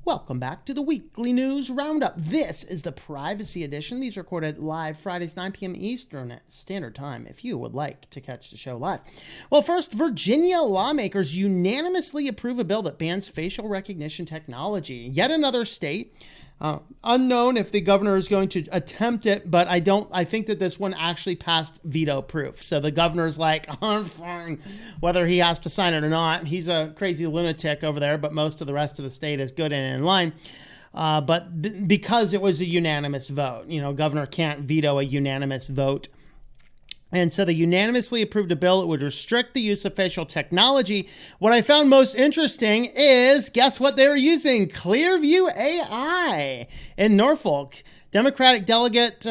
Welcome back to the weekly news roundup. This is the privacy edition. These are recorded live Fridays, 9 p.m. Eastern Standard Time, if you would like to catch the show live. Well, first, Virginia lawmakers unanimously approve a bill that bans facial recognition technology. Yet another state. Unknown if the governor is going to attempt it, but I think that this one actually passed veto proof. So the governor's like, I'm fine, whether he has to sign it or not. He's a crazy lunatic over there, but most of the rest of the state is good and in line. But because it was a unanimous vote, governor can't veto a unanimous vote. And so they unanimously approved a bill that would restrict the use of facial technology. What I found most interesting is, guess what they were using? Clearview AI in Norfolk. Democratic delegate, is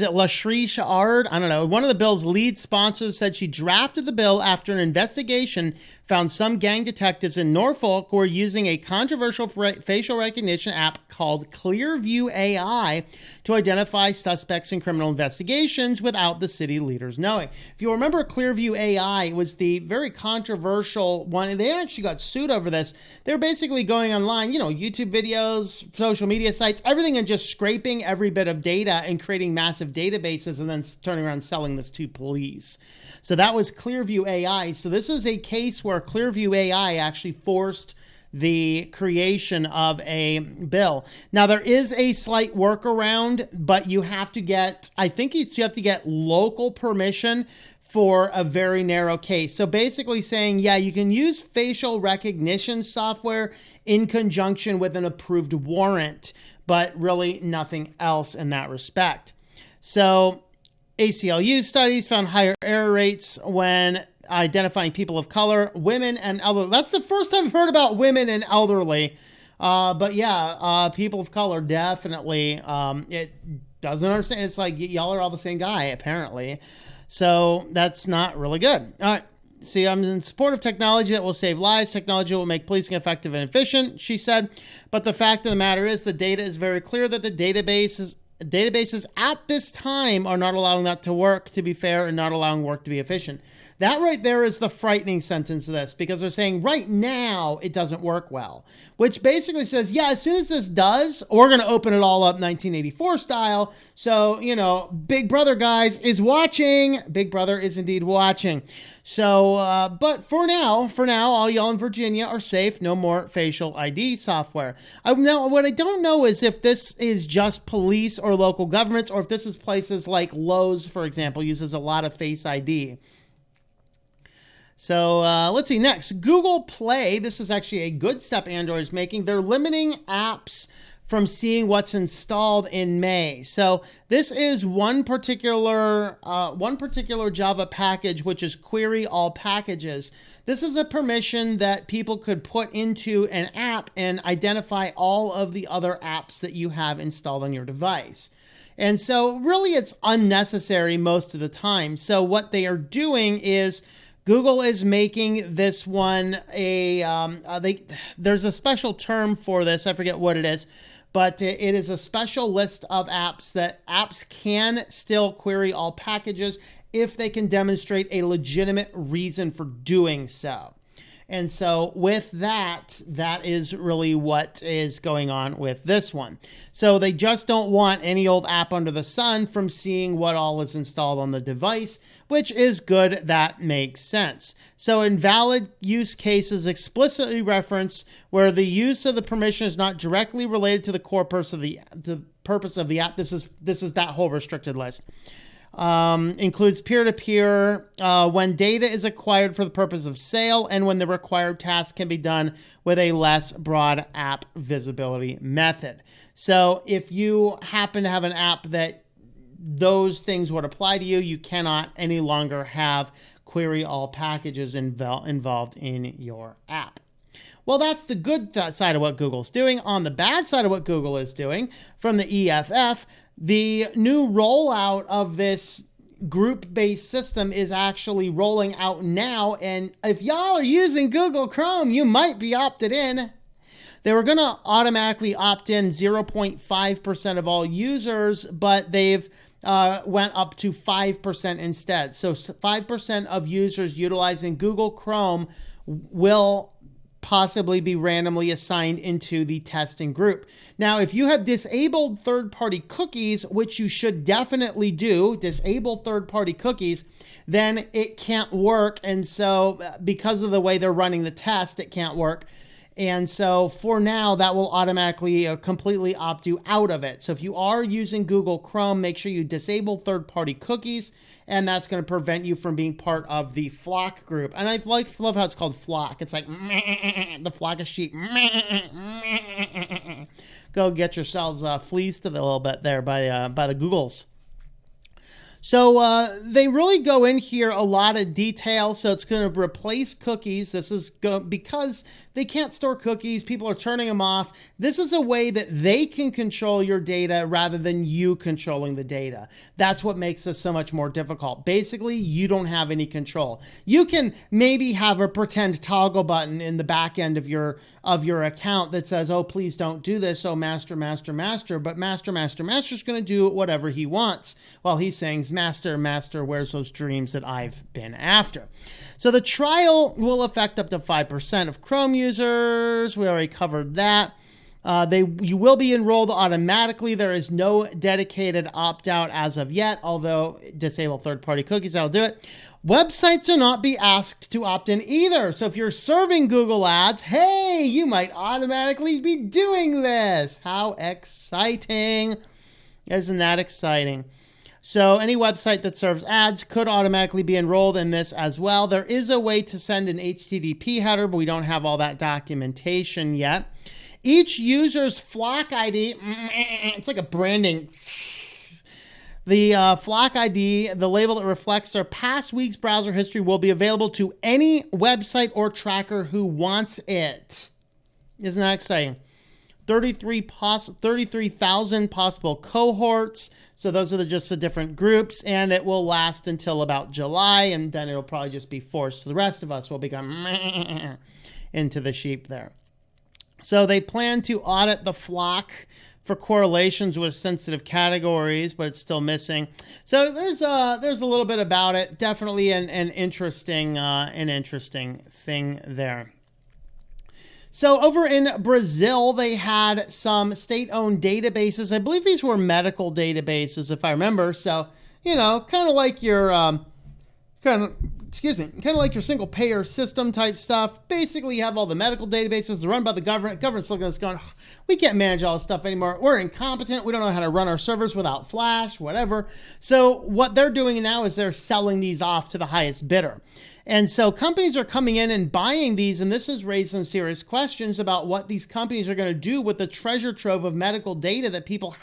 it Lashri Shahard? I don't know. One of the bill's lead sponsors said she drafted the bill after an investigation found some gang detectives in Norfolk were using a controversial facial recognition app called Clearview AI to identify suspects in criminal investigations without the city leaders knowing. If you remember, Clearview AI was the very controversial one. They actually got sued over this. They're basically going online, YouTube videos, social media sites, everything, and just scraping every bit of data and creating massive databases and then turning around and selling this to police. So that was Clearview AI. So this is a case where Clearview AI actually forced the creation of a bill. Now, there is a slight workaround, but you have to get, you have to get local permission for a very narrow case. So basically saying, yeah, you can use facial recognition software in conjunction with an approved warrant, but really nothing else in that respect. So ACLU studies found higher error rates when identifying people of color, women, and elderly. That's the first time I've heard about women and elderly. But yeah, people of color, definitely. It doesn't understand. It's like y'all are all the same guy, apparently. So that's not really good. All right. See, I'm in support of technology that will save lives. Technology will make policing effective and efficient, she said. But the fact of the matter is the data is very clear that the databases at this time are not allowing that to work, to be fair, and not allowing work to be efficient. That right there is the frightening sentence of this, because they're saying right now it doesn't work well, which basically says, yeah, as soon as this does, we're going to open it all up 1984 style. So, Big Brother, guys, is watching. Big Brother is indeed watching. So, but for now, all y'all in Virginia are safe. No more facial ID software. Now, what I don't know is if this is just police or local governments, or if this is places like Lowe's, for example, uses a lot of Face ID. So let's see. Next, Google Play. This is actually a good step Android is making. They're limiting apps from seeing what's installed in May. So this is one particular Java package, which is query all packages. This is a permission that people could put into an app and identify all of the other apps that you have installed on your device. And so really it's unnecessary most of the time. So what they are doing is Google is making this one there's a special term for this. I forget what it is, but it is a special list of apps that apps can still query all packages if they can demonstrate a legitimate reason for doing so. And so with that is really what is going on with this one. So they just don't want any old app under the sun from seeing what all is installed on the device, which is good. That makes sense. So invalid use cases explicitly reference where the use of the permission is not directly related to the core purpose of the app. This is that whole restricted list. Includes peer-to-peer when data is acquired for the purpose of sale and when the required task can be done with a less broad app visibility method. So if you happen to have an app that those things would apply to you, you cannot any longer have query all packages involved in your app. Well, that's the good side of what Google's doing. On the bad side of what Google is doing, from the EFF, the new rollout of this group-based system is actually rolling out now. And if y'all are using Google Chrome, you might be opted in. They were going to automatically opt in 0.5% of all users, but they've went up to 5% instead. So 5% of users utilizing Google Chrome will possibly be randomly assigned into the testing group. Now, if you have disabled third-party cookies, which you should definitely do, disable third-party cookies, then it can't work. And so because of the way they're running the test, it can't work. And so for now, that will automatically completely opt you out of it. So if you are using Google Chrome, make sure you disable third-party cookies, and that's going to prevent you from being part of the flock group. And I love how it's called flock. It's like the flock of sheep. Go get yourselves fleeced a little bit there by the Googles. So they really go in here a lot of detail. So it's going to replace cookies. This is because they can't store cookies. People are turning them off. This is a way that they can control your data rather than you controlling the data. That's what makes this so much more difficult. Basically, you don't have any control. You can maybe have a pretend toggle button in the back end of your account that says, oh, please don't do this. Oh, master. But master's going to do whatever he wants while he's saying, master, where's those dreams that I've been after? So the trial will affect up to 5% of Chrome users. We already covered that. You will be enrolled automatically. There is no dedicated opt-out as of yet, although disable third-party cookies, that'll do it. Websites will not be asked to opt in either. So if you're serving Google Ads, hey, you might automatically be doing this. How exciting. Isn't that exciting? So any website that serves ads could automatically be enrolled in this as well. There is a way to send an HTTP header, but we don't have all that documentation yet. Each user's flock ID, it's like a branding. The flock ID, the label that reflects their past week's browser history, will be available to any website or tracker who wants it. Isn't that exciting? 33,000 possible cohorts. So those are just the different groups, and it will last until about July, and then it'll probably just be forced to the rest of us. We'll become into the sheep there. So they plan to audit the flock for correlations with sensitive categories, but it's still missing. So there's a little bit about it. Definitely an interesting thing there. So over in Brazil, they had some state-owned databases. I believe these were medical databases, if I remember. So, kind of like your kind of like your single-payer system type stuff. Basically, you have all the medical databases. They're run by the government. Government's looking at us going, we can't manage all this stuff anymore. We're incompetent. We don't know how to run our servers without Flash, whatever. So what they're doing now is they're selling these off to the highest bidder. And so companies are coming in and buying these, and this has raised some serious questions about what these companies are going to do with the treasure trove of medical data that people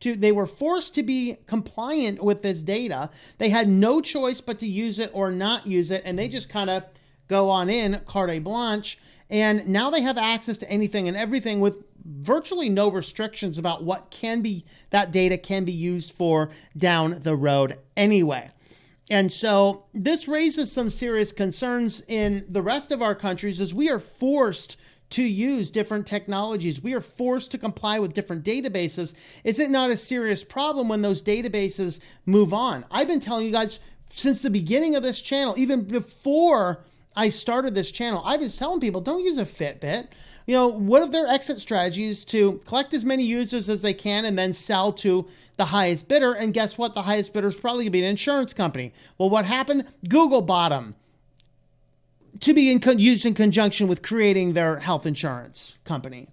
they were forced to be compliant with this data. They had no choice but to use it or not use it, and they just kind of go on in carte blanche, and now they have access to anything and everything with virtually no restrictions about what that data can be used for down the road anyway. And so this raises some serious concerns in the rest of our countries as we are forced to use different technologies. We are forced to comply with different databases. Is it not a serious problem when those databases move on? I've been telling you guys since the beginning of this channel, even before I started this channel, I was telling people, don't use a Fitbit. One of their exit strategies to collect as many users as they can and then sell to the highest bidder. And guess what? The highest bidder is probably going to be an insurance company. Well, what happened? Google bought them to be used in conjunction with creating their health insurance company.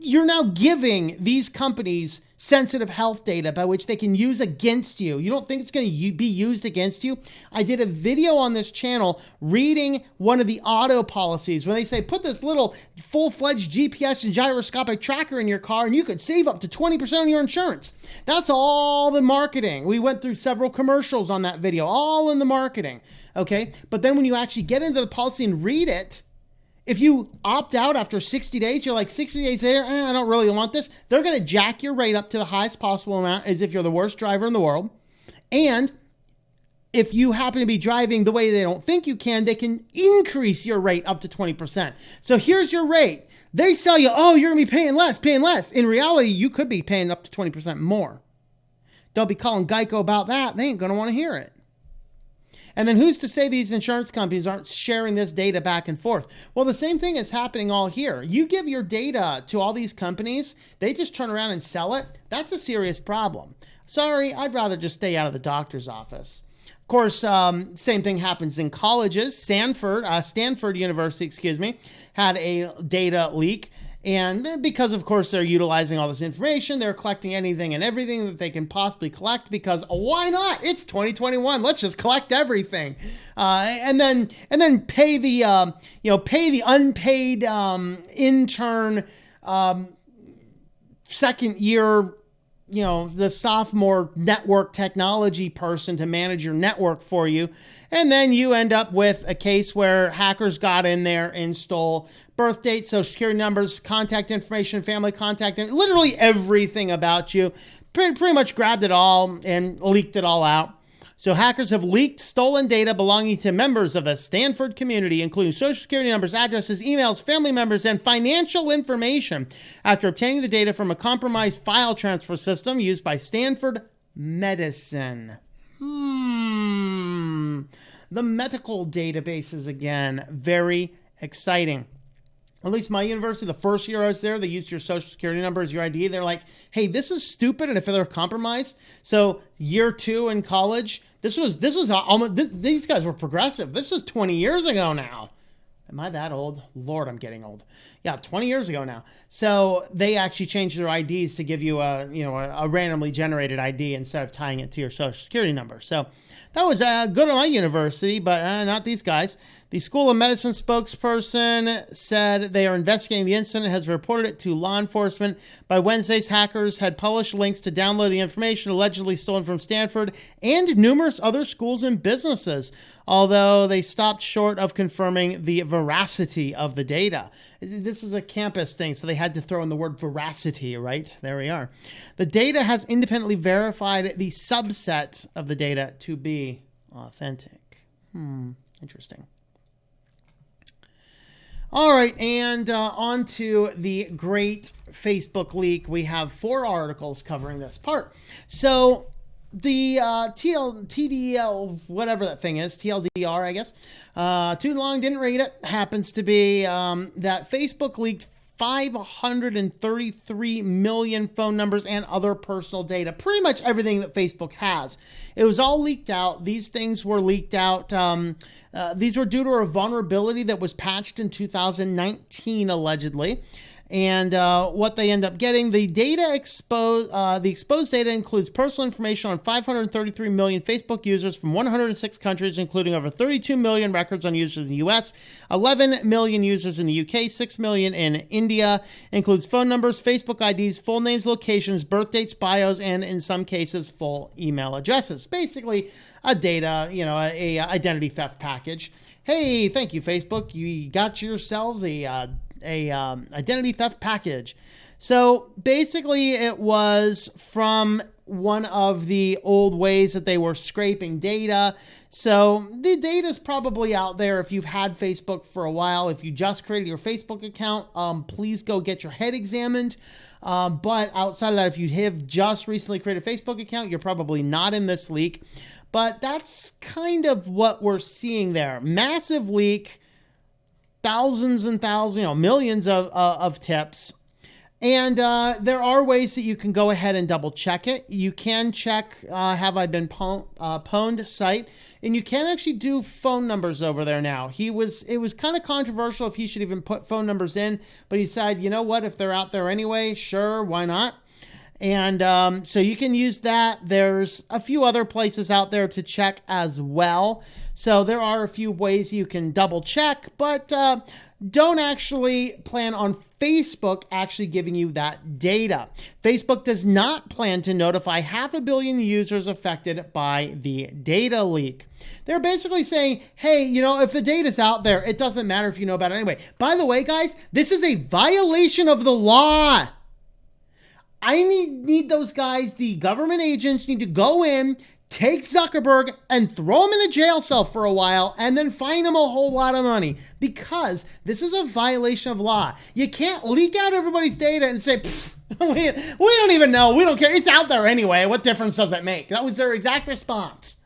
You're now giving these companies sensitive health data by which they can use against you. You don't think it's going to be used against you? I did a video on this channel reading one of the auto policies when they say, put this little full-fledged GPS and gyroscopic tracker in your car and you could save up to 20% on your insurance. That's all the marketing. We went through several commercials on that video, all in the marketing. Okay. But then when you actually get into the policy and read it, if you opt out after 60 days, you're like 60 days later, I don't really want this. They're going to jack your rate up to the highest possible amount as if you're the worst driver in the world. And if you happen to be driving the way they don't think you can, they can increase your rate up to 20%. So here's your rate. They sell you, oh, you're going to be paying less. In reality, you could be paying up to 20% more. Don't be calling Geico about that. They ain't going to want to hear it. And then who's to say these insurance companies aren't sharing this data back and forth? Well, the same thing is happening all here. You give your data to all these companies, they just turn around and sell it. That's a serious problem. Sorry, I'd rather just stay out of the doctor's office. Of course, same thing happens in colleges. Stanford University, had a data leak. And because, of course, they're utilizing all this information, they're collecting anything and everything that they can possibly collect because why not? It's 2021. Let's just collect everything, and then pay the unpaid intern second year. The sophomore network technology person to manage your network for you. And then you end up with a case where hackers got in there and stole birth dates, social security numbers, contact information, family contact, literally everything about you. Pretty much grabbed it all and leaked it all out. So hackers have leaked stolen data belonging to members of the Stanford community, including social security numbers, addresses, emails, family members, and financial information after obtaining the data from a compromised file transfer system used by Stanford Medicine. The medical databases again, very exciting. At least my university, the first year I was there, they used your social security number as your ID. They're like, hey, this is stupid. And if they're compromised, so year 2 in college, this was almost, these guys were progressive. This is 20 years ago now. Am I that old? Lord, I'm getting old. Yeah, 20 years ago now. So they actually changed their IDs to give you a randomly generated ID instead of tying it to your social security number. So that was good at my university, but not these guys. The School of Medicine spokesperson said they are investigating the incident, has reported it to law enforcement. By Wednesday, hackers had published links to download the information allegedly stolen from Stanford and numerous other schools and businesses, although they stopped short of confirming the veracity of the data. This is a campus thing, so they had to throw in the word veracity, right? There we are. The data has independently verified the subset of the data to be authentic. Interesting. All right, and on to the great Facebook leak. We have 4 articles covering this part. So the TDL, whatever that thing is, TLDR, I guess, too long, didn't read it, happens to be that Facebook leaked 533 million phone numbers and other personal data. Pretty much everything that Facebook has. It was all leaked out. These things were leaked out. These were due to a vulnerability that was patched in 2019, allegedly. And what they end up getting, the exposed data includes personal information on 533 million Facebook users from 106 countries, including over 32 million records on users in the US, 11 million users in the UK, 6 million in India. It includes phone numbers, Facebook IDs, full names, locations, birth dates, bios, and in some cases, full email addresses. Basically, a data, a identity theft package. Hey, thank you, Facebook. You got yourselves a identity theft package. So basically it was from one of the old ways that they were scraping data. So the data is probably out there if you've had Facebook for a while. If you just created your Facebook account, please go get your head examined. But outside of that, if you have just recently created a Facebook account, you're probably not in this leak. But that's kind of what we're seeing there. Massive leak. Thousands and thousands, millions of tips. And there are ways that you can go ahead and double check it. You can check Have I Been Pwned site, and you can actually do phone numbers over there now. It was kind of controversial if he should even put phone numbers in, but he said, you know what, if they're out there anyway, sure, why not? And so you can use that. There's a few other places out there to check as well. So there are a few ways you can double check, but don't actually plan on Facebook actually giving you that data. Facebook does not plan to notify 500 million users affected by the data leak. They're basically saying, hey, if the data's out there, it doesn't matter if you know about it anyway. By the way, guys, this is a violation of the law. I need those guys, the government agents, need to go in, take Zuckerberg, and throw him in a jail cell for a while, and then fine him a whole lot of money, because this is a violation of law. You can't leak out everybody's data and say, we don't even know, we don't care, it's out there anyway, what difference does it make? That was their exact response.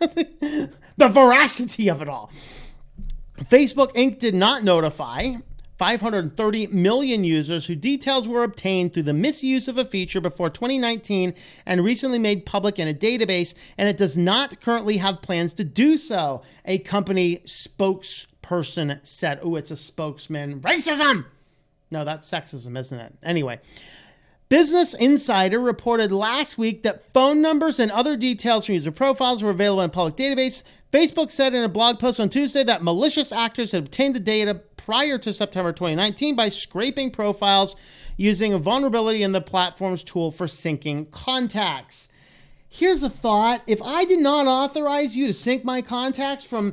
The veracity of it all. Facebook Inc. did not notify 530 million users whose details were obtained through the misuse of a feature before 2019 and recently made public in a database, and it does not currently have plans to do so, a company spokesperson said. Oh, it's a spokesman. Racism! No, that's sexism, isn't it? Anyway. Business Insider reported last week that phone numbers and other details from user profiles were available in a public database. Facebook said in a blog post on Tuesday that malicious actors had obtained the data prior to September 2019 by scraping profiles using a vulnerability in the platform's tool for syncing contacts. Here's a thought. If I did not authorize you to sync my contacts from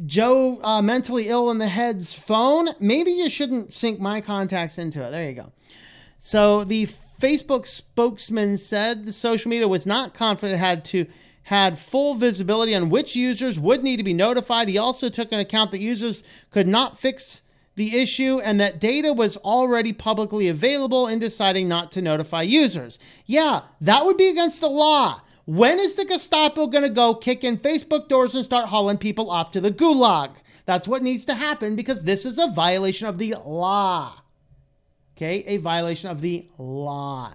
Joe mentally ill in the head's phone, maybe you shouldn't sync my contacts into it. There you go. So the Facebook spokesman said the social media was not confident it had full visibility on which users would need to be notified. He also took into account that users could not fix the issue and that data was already publicly available in deciding not to notify users. Yeah, that would be against the law. When is the Gestapo going to go kick in Facebook doors and start hauling people off to the gulag? That's what needs to happen because this is a violation of the law. Okay, a violation of the law.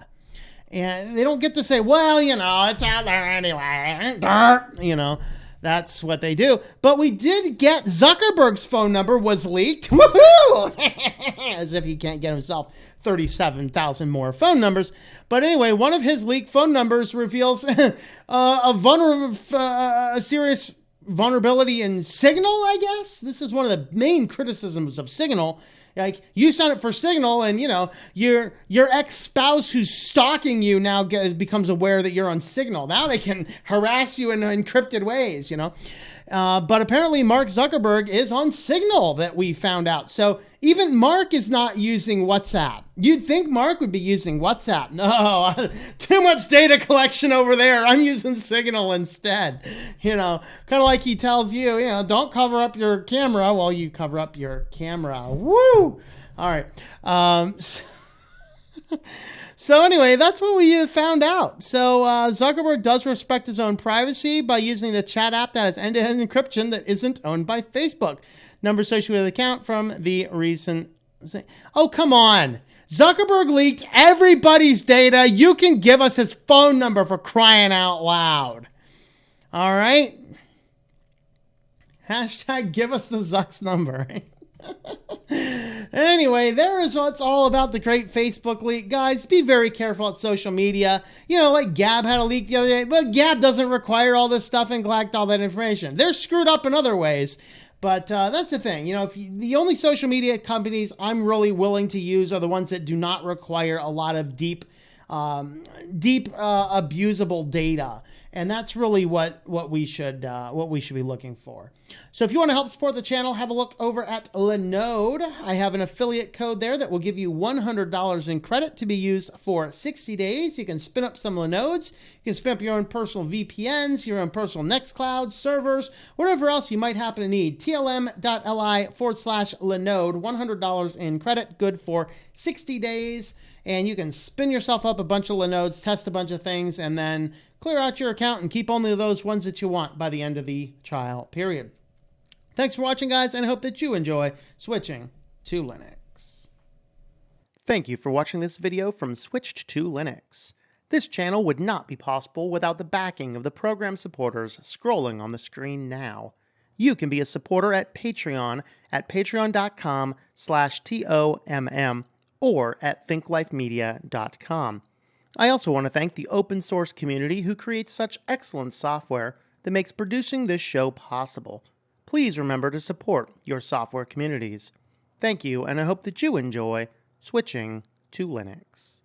And they don't get to say, well, it's out there anyway. That's what they do. But we did get Zuckerberg's phone number was leaked. Woohoo! As if he can't get himself 37,000 more phone numbers. But anyway, one of his leaked phone numbers reveals a serious vulnerability in Signal, I guess. This is one of the main criticisms of Signal. Like, you sign up for Signal and, your ex-spouse who's stalking you now becomes aware that you're on Signal. Now they can harass you in encrypted ways, But apparently Mark Zuckerberg is on Signal that we found out. So even Mark is not using WhatsApp. You'd think Mark would be using WhatsApp. No, too much data collection over there. I'm using Signal instead. Kind of like he tells you, don't cover up your camera while you cover up your camera. Woo! All right. So anyway, that's what we found out. So Zuckerberg does respect his own privacy by using the chat app that has end-to-end encryption that isn't owned by Facebook. Number associated with the account from the recent... Oh, come on. Zuckerberg leaked everybody's data. You can give us his phone number for crying out loud. All right? Hashtag give us the Zuck's number. Anyway, there is what's all about the great Facebook leak. Guys, be very careful at social media. Like Gab had a leak the other day, but Gab doesn't require all this stuff and collect all that information. They're screwed up in other ways. But that's the thing. The only social media companies I'm really willing to use are the ones that do not require a lot of deep abusable data. And that's really what we should be looking for. So if you want to help support the channel, have a look over at Linode. I have an affiliate code there that will give you $100 in credit to be used for 60 days. You can spin up some Linodes. You can spin up your own personal VPNs, your own personal Nextcloud servers, whatever else you might happen to need. tlm.li/Linode, $100 in credit, good for 60 days. And you can spin yourself up a bunch of Linodes, test a bunch of things, and then clear out your account and keep only those ones that you want by the end of the trial period. Thanks for watching, guys, and I hope that you enjoy switching to Linux. Thank you for watching this video from Switched to Linux. This channel would not be possible without the backing of the program supporters scrolling on the screen now. You can be a supporter at Patreon at patreon.com/TOMM or at thinklifemedia.com. I also want to thank the open source community who creates such excellent software that makes producing this show possible. Please remember to support your software communities. Thank you, and I hope that you enjoy switching to Linux.